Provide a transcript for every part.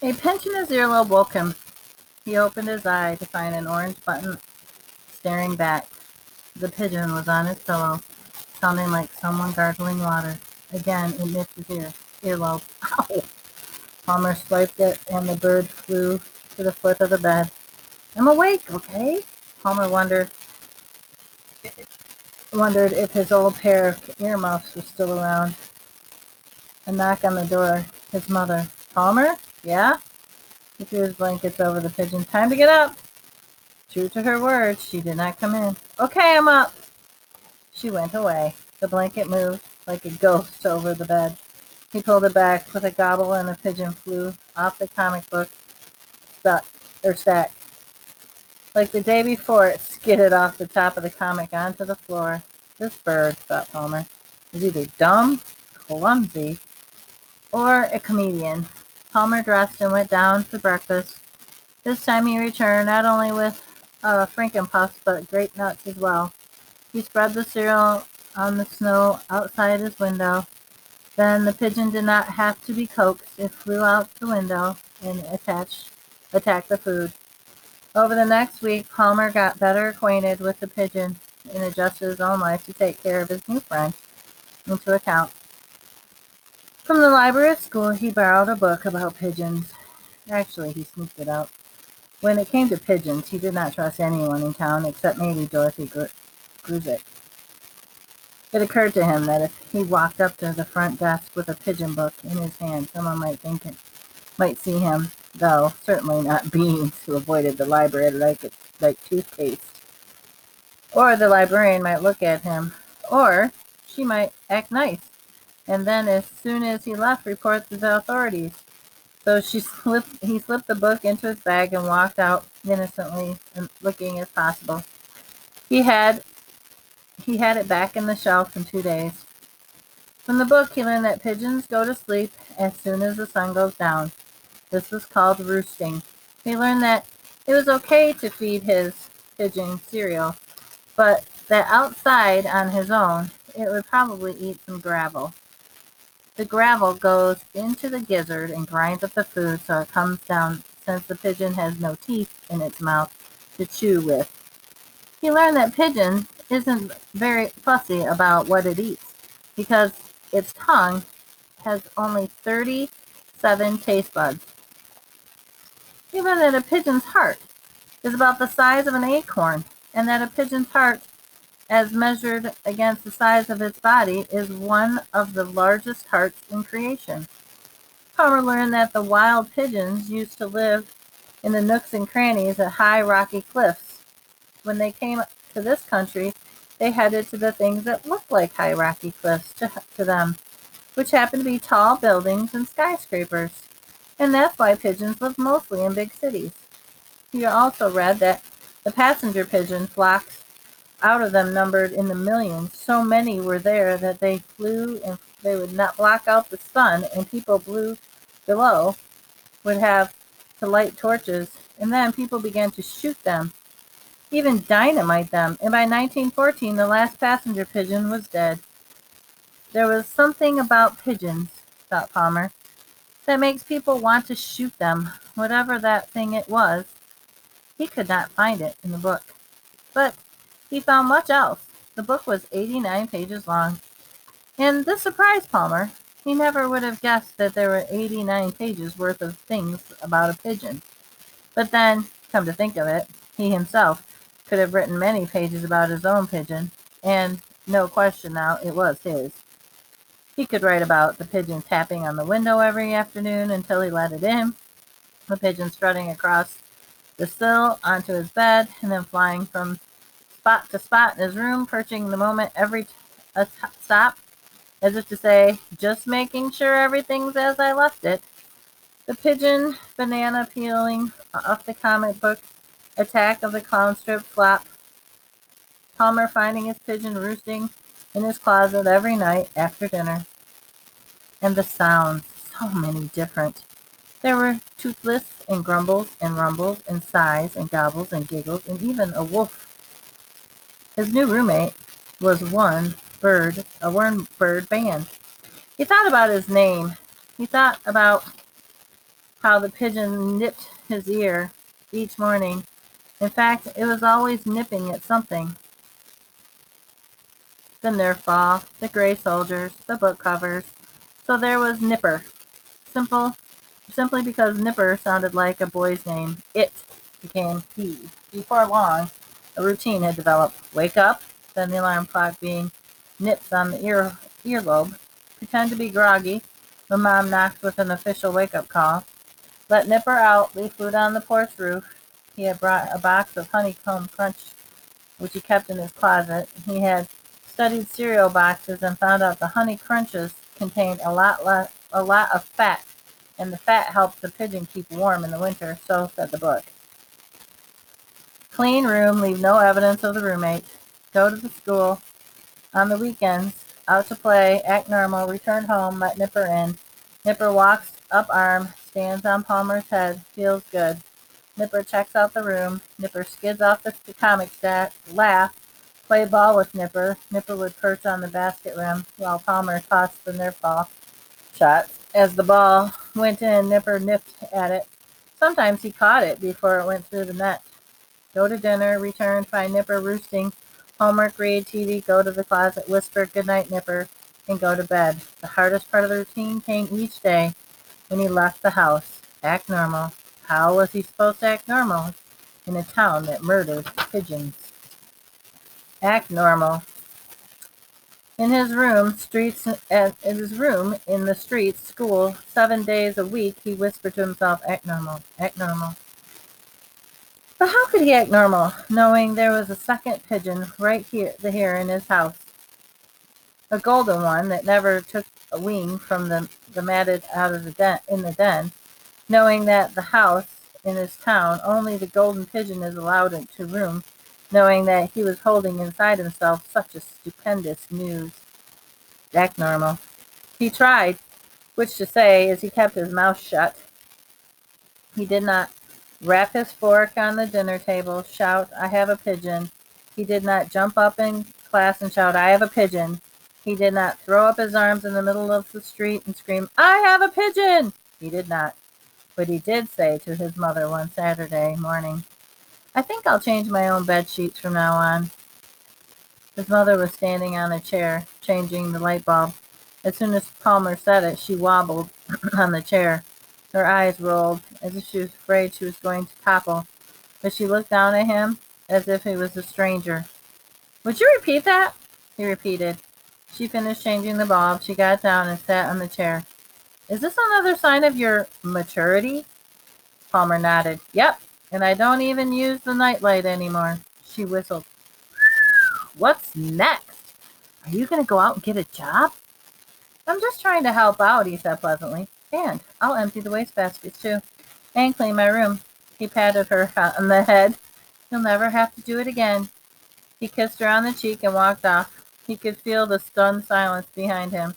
A pinch in his earlobe woke him. He opened his eye to find an orange button staring back. The pigeon was on his pillow, sounding like someone gargling water. Again, it nipped his earlobe. Ow! Palmer swiped it, and the bird flew to the foot of the bed. I'm awake, okay? Palmer wondered if his old pair of earmuffs was still around. A knock on the door. His mother. Palmer? Yeah? He threw his blankets over the pigeon. Time to get up! True to her word, she did not come in. Okay, I'm up! She went away. The blanket moved like a ghost over the bed. He pulled it back with a gobble, and the pigeon flew off the comic book stack. Like the day before, it skidded off the top of the comic onto the floor. This bird, thought Palmer, is either dumb, clumsy, or a comedian. Palmer dressed and went down to breakfast. This time he returned not only with frankenpuffs, but grape nuts as well. He spread the cereal on the snow outside his window. Then the pigeon did not have to be coaxed. It flew out the window and attacked the food. Over the next week, Palmer got better acquainted with the pigeon and adjusted his own life to take care of his new friend into account. From the library at school, he borrowed a book about pigeons. Actually, he sneaked it out. When it came to pigeons, he did not trust anyone in town except maybe Dorothy Gruzik. It occurred to him that if he walked up to the front desk with a pigeon book in his hand, someone might see him, though certainly not beings who avoided the library like toothpaste. Or the librarian might look at him, or she might act nice, and then as soon as he left, report to the authorities. So he slipped the book into his bag and walked out innocently and looking as possible. He had it back in the shelf in 2 days. From the book, he learned that pigeons go to sleep as soon as the sun goes down. This was called roosting. He learned that it was okay to feed his pigeon cereal, but that outside on his own, it would probably eat some gravel. The gravel goes into the gizzard and grinds up the food so it comes down since the pigeon has no teeth in its mouth to chew with. He learned that pigeon isn't very fussy about what it eats because its tongue has only 37 taste buds. He learned that a pigeon's heart is about the size of an acorn, and that a pigeon's heart, as measured against the size of its body, is one of the largest hearts in creation. Palmer learned that the wild pigeons used to live in the nooks and crannies at high rocky cliffs. When they came to this country, they headed to the things that looked like high rocky cliffs to them, which happened to be tall buildings and skyscrapers. And that's why pigeons live mostly in big cities. He also read that the passenger pigeon flocks out of them numbered in the millions. So many were there that they flew and they would not block out the sun, and people below would have to light torches, and then people began to shoot them, even dynamite them, and by 1914 the last passenger pigeon was dead. There was something about pigeons, thought Palmer, that makes people want to shoot them, whatever that thing it was. He could not find it in the book, but he found much else. The book was 89 pages long, and this surprised Palmer. He never would have guessed that there were 89 pages worth of things about a pigeon. But then, come to think of it, he himself could have written many pages about his own pigeon, and no question now, it was his. He could write about the pigeon tapping on the window every afternoon until he let it in, the pigeon strutting across the sill onto his bed, and then flying from spot to spot in his room, perching the moment every stop, as if to say, just making sure everything's as I left it. The pigeon banana peeling off the comic book, attack of the clown strip flop, Palmer finding his pigeon roosting in his closet every night after dinner. And the sounds, so many different. There were toothless and grumbles and rumbles and sighs and gobbles and giggles and even a wolf. His new roommate was a one-bird band. He thought about his name. He thought about how the pigeon nipped his ear each morning. In fact, it was always nipping at something. The Nerf ball, the gray soldiers, the book covers. So there was Nipper. Simply because Nipper sounded like a boy's name. It became he. Before long, a routine had developed. Wake up, then the alarm clock being nips on the earlobe. Pretend to be groggy when Mom knocked with an official wake-up call. Let Nipper out, leave food on the porch roof. He had brought a box of honeycomb crunch, which he kept in his closet. He had studied cereal boxes and found out the honey crunches contained a lot of fat, and the fat helped the pigeon keep warm in the winter, so said the book. Clean room, leave no evidence of the roommate. Go to the school on the weekends, out to play, act normal, return home, let Nipper in. Nipper walks up arm, stands on Palmer's head, feels good. Nipper checks out the room. Nipper skids off the comic stack, laugh, play ball with Nipper. Nipper would perch on the basket rim while Palmer tossed the Nerf ball shots. As the ball went in, Nipper nipped at it. Sometimes he caught it before it went through the net. Go to dinner, return, find Nipper roosting, homework, read, TV, go to the closet, whisper, goodnight, Nipper, and go to bed. The hardest part of the routine came each day when he left the house. Act normal. How was he supposed to act normal in a town that murdered pigeons? Act normal. In his room, in the streets, school, 7 days a week, he whispered to himself, act normal, act normal. But how could he act normal, knowing there was a second pigeon right here in his house? A golden one that never took a wing from the matted out of the den, knowing that the house in his town, only the golden pigeon is allowed into room, knowing that he was holding inside himself such a stupendous news. Act normal. He tried, which to say is he kept his mouth shut. He did not rap his fork on the dinner table, shout, I have a pigeon. He did not jump up in class and shout, I have a pigeon. He did not throw up his arms in the middle of the street and scream, I have a pigeon. He did not. But he did say to his mother one Saturday morning, I think I'll change my own bed sheets from now on. His mother was standing on a chair, changing the light bulb. As soon as Palmer said it, she wobbled on the chair. Her eyes rolled, as if she was afraid she was going to topple. But she looked down at him, as if he was a stranger. Would you repeat that? He repeated. She finished changing the bulb. She got down and sat on the chair. Is this another sign of your maturity? Palmer nodded. Yep, and I don't even use the nightlight anymore. She whistled. What's next? Are you going to go out and get a job? I'm just trying to help out, he said pleasantly. And I'll empty the wastebaskets too. And clean my room. He patted her on the head. You'll never have to do it again. He kissed her on the cheek and walked off. He could feel the stunned silence behind him.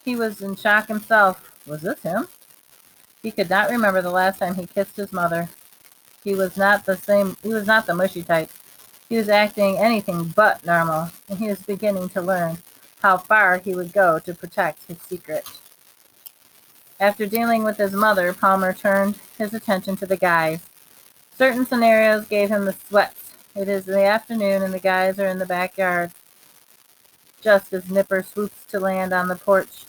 He was in shock himself. Was this him? He could not remember the last time he kissed his mother. He was not the mushy type. He was acting anything but normal, and he was beginning to learn how far he would go to protect his secret. After dealing with his mother, Palmer turned his attention to the guys. Certain scenarios gave him the sweats. It is the afternoon and the guys are in the backyard, just as Nipper swoops to land on the porch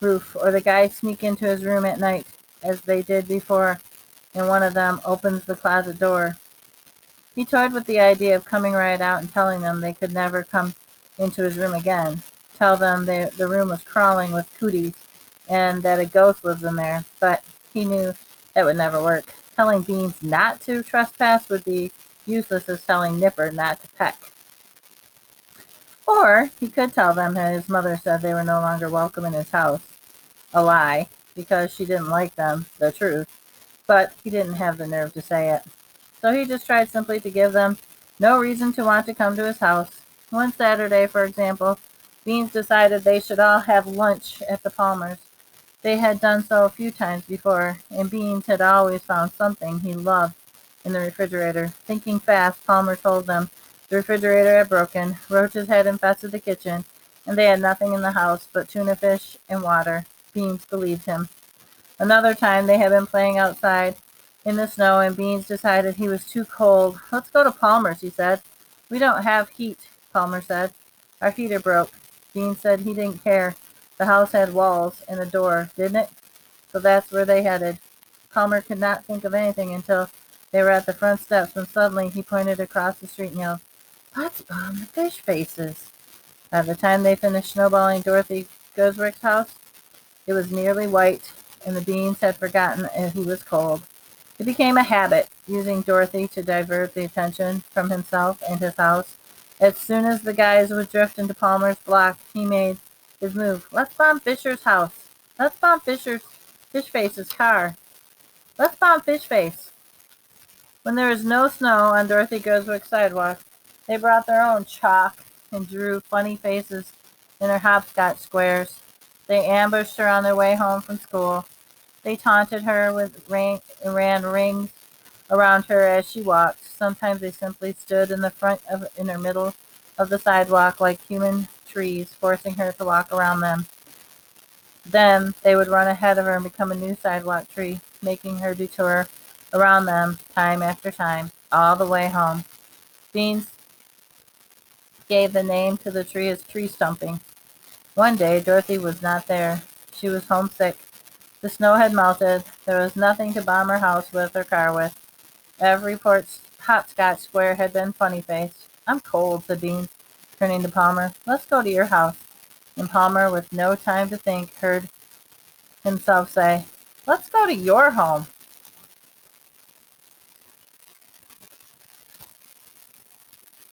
roof, or the guys sneak into his room at night, as they did before, and one of them opens the closet door. He toyed with the idea of coming right out and telling them they could never come into his room again. Tell them the room was crawling with cooties and that a ghost lives in there, but he knew that would never work. Telling Beans not to trespass would be useless as telling Nipper not to peck. Or he could tell them that his mother said they were no longer welcome in his house. A lie, because she didn't like them, the truth, but he didn't have the nerve to say it. So he just tried simply to give them no reason to want to come to his house. One Saturday, for example, Beans decided they should all have lunch at the Palmers. They had done so a few times before, and Beans had always found something he loved in the refrigerator. Thinking fast, Palmer told them the refrigerator had broken, roaches had infested the kitchen, and they had nothing in the house but tuna fish and water. Beans believed him. Another time they had been playing outside in the snow and Beans decided he was too cold. Let's go to Palmer's, he said. We don't have heat, Palmer said. Our heater broke. Beans said he didn't care. The house had walls and a door, didn't it? So that's where they headed. Palmer could not think of anything until they were at the front steps when suddenly he pointed across the street and yelled, Let's bomb the fish faces. By the time they finished snowballing Dorothy Gosrick's house, it was nearly white, and the Beans had forgotten he was cold. It became a habit, using Dorothy to divert the attention from himself and his house. As soon as the guys would drift into Palmer's block, he made his move. Let's bomb Fisher's house. Let's bomb Fishface's car. Let's bomb Fishface. When there was no snow on Dorothy Goswick's sidewalk, they brought their own chalk and drew funny faces in her hopscotch squares. They ambushed her on their way home from school. They taunted her with ran rings around her as she walked. Sometimes they simply stood in her middle of the sidewalk like human trees, forcing her to walk around them. Then they would run ahead of her and become a new sidewalk tree, making her detour around them time after time, all the way home. Beans gave the name to the tree as tree stumping. One day, Dorothy was not there. She was homesick. The snow had melted. There was nothing to bomb her house with or car with. Every hopscotch square had been funny-faced. I'm cold, said Beans, turning to Palmer. Let's go to your house. And Palmer, with no time to think, heard himself say, Let's go to your home.